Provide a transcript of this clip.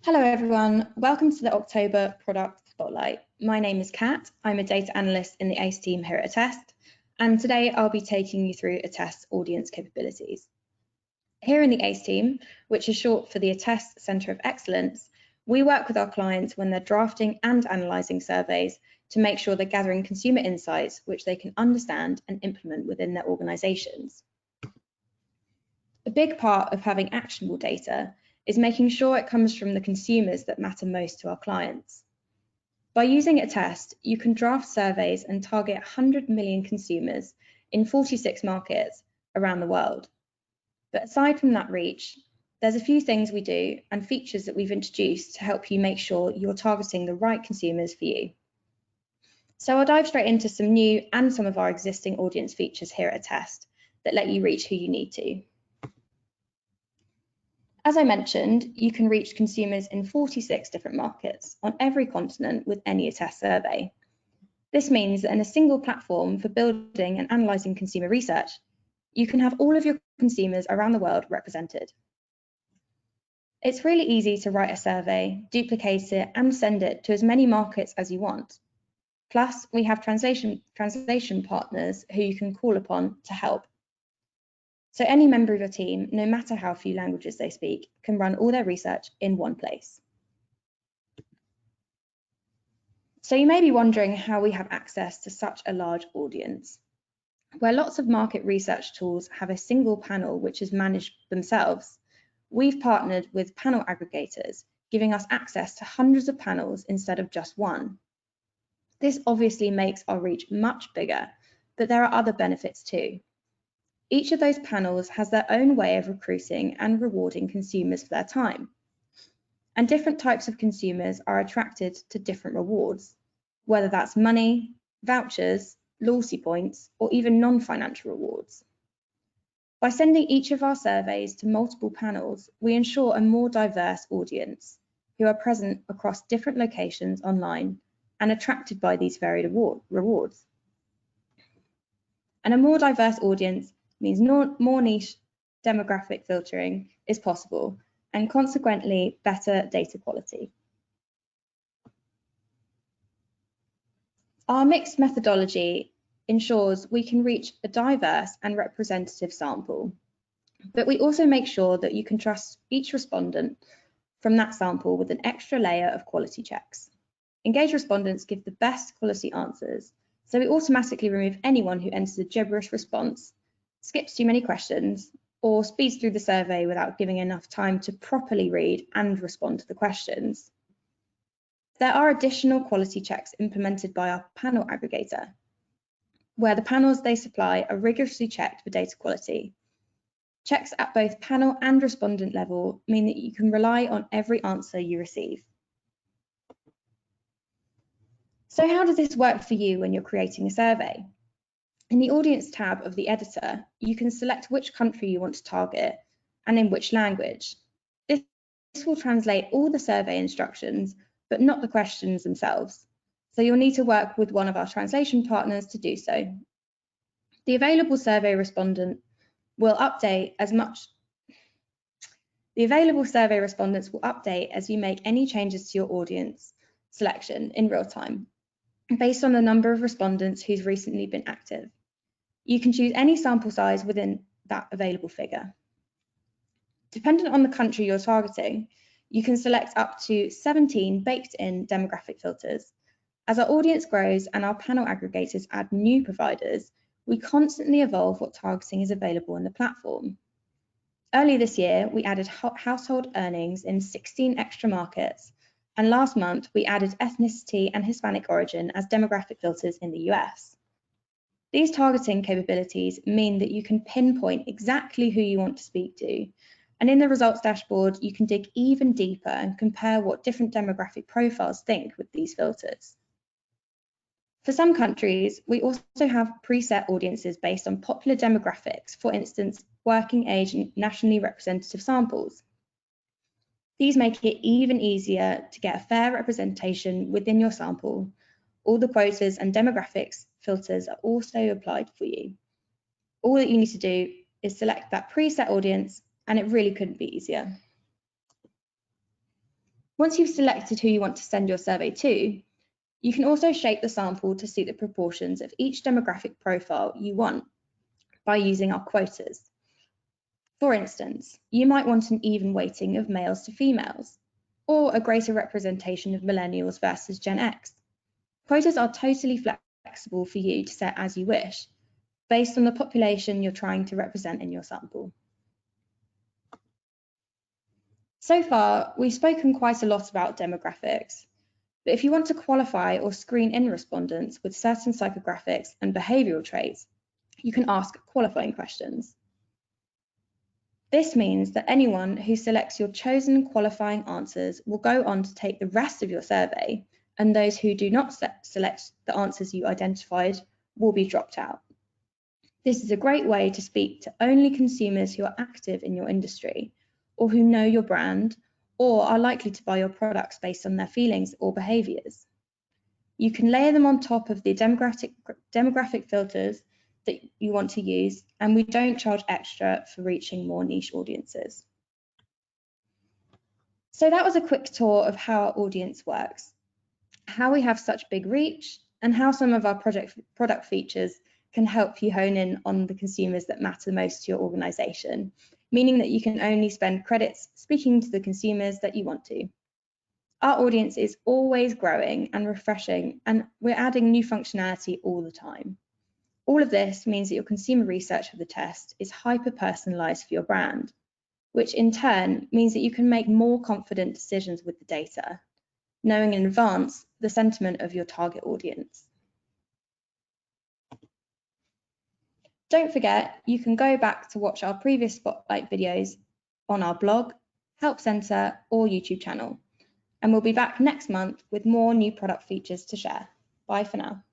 Hello everyone, welcome to the October Product Spotlight. My name is Kat, I'm a data analyst in the ACE team here at Attest, and today I'll be taking you through Attest's audience capabilities. Here in the ACE team, which is short for the Attest Centre of Excellence, we work with our clients when they're drafting and analysing surveys to make sure they're gathering consumer insights which they can understand and implement within their organisations. A big part of having actionable data is making sure it comes from the consumers that matter most to our clients. By using Attest, you can draft surveys and target 100 million consumers in 46 markets around the world. But aside from that reach, there's a few things we do and features that we've introduced to help you make sure you're targeting the right consumers for you. So I'll dive straight into some new and some of our existing audience features here at Attest that let you reach who you need to. As I mentioned, you can reach consumers in 46 different markets on every continent with any Attest survey. This means that in a single platform for building and analysing consumer research, you can have all of your consumers around the world represented. It's really easy to write a survey, duplicate it, and send it to as many markets as you want. Plus, we have translation partners who you can call upon to help. So any member of your team, no matter how few languages they speak, can run all their research in one place. So you may be wondering how we have access to such a large audience. Where lots of market research tools have a single panel which is managed themselves, we've partnered with panel aggregators, giving us access to hundreds of panels instead of just one. This obviously makes our reach much bigger, but there are other benefits too. Each of those panels has their own way of recruiting and rewarding consumers for their time. And different types of consumers are attracted to different rewards, whether that's money, vouchers, loyalty points, or even non-financial rewards. By sending each of our surveys to multiple panels, we ensure a more diverse audience who are present across different locations online and attracted by these varied rewards. And a more diverse audience means more niche demographic filtering is possible and consequently better data quality. Our mixed methodology ensures we can reach a diverse and representative sample, but we also make sure that you can trust each respondent from that sample with an extra layer of quality checks. Engaged respondents give the best quality answers, so we automatically remove anyone who enters a gibberish response, skips too many questions, or speeds through the survey without giving enough time to properly read and respond to the questions. There are additional quality checks implemented by our panel aggregator, where the panels they supply are rigorously checked for data quality. Checks at both panel and respondent level mean that you can rely on every answer you receive. So how does this work for you when you're creating a survey? In the Audience tab of the editor, you can select which country you want to target and in which language. This will translate all the survey instructions, but not the questions themselves. So you'll need to work with one of our translation partners to do so. The available survey respondents will update as you make any changes to your audience selection in real time, based on the number of respondents who's recently been active. You can choose any sample size within that available figure. Dependent on the country you're targeting, you can select up to 17 baked-in demographic filters. As our audience grows and our panel aggregators add new providers, we constantly evolve what targeting is available on the platform. Earlier this year, we added household earnings in 16 extra markets, and last month we added ethnicity and Hispanic origin as demographic filters in the US. These targeting capabilities mean that you can pinpoint exactly who you want to speak to, and in the results dashboard, you can dig even deeper and compare what different demographic profiles think with these filters. For some countries, we also have preset audiences based on popular demographics, for instance, working age and nationally representative samples. These make it even easier to get a fair representation within your sample. All the quotas and demographics filters are also applied for you. All that you need to do is select that preset audience, and it really couldn't be easier. Once you've selected who you want to send your survey to, you can also shape the sample to suit the proportions of each demographic profile you want by using our quotas. For instance, you might want an even weighting of males to females, or a greater representation of millennials versus Gen X. Quotas are totally flexible for you to set as you wish, based on the population you're trying to represent in your sample. So far, we've spoken quite a lot about demographics, but if you want to qualify or screen in respondents with certain psychographics and behavioural traits, you can ask qualifying questions. This means that anyone who selects your chosen qualifying answers will go on to take the rest of your survey, and those who do not select the answers you identified will be dropped out. This is a great way to speak to only consumers who are active in your industry, or who know your brand, or are likely to buy your products based on their feelings or behaviours. You can layer them on top of the demographic filters that you want to use, and we don't charge extra for reaching more niche audiences. So that was a quick tour of how our audience works, how we have such big reach, and how some of our product features can help you hone in on the consumers that matter most to your organisation, meaning that you can only spend credits speaking to the consumers that you want to. Our audience is always growing and refreshing, and we're adding new functionality all the time. All of this means that your consumer research of the test is hyper-personalised for your brand, which in turn means that you can make more confident decisions with the data, knowing in advance the sentiment of your target audience. Don't forget, you can go back to watch our previous Spotlight videos on our blog, Help Centre, or YouTube channel. And we'll be back next month with more new product features to share. Bye for now.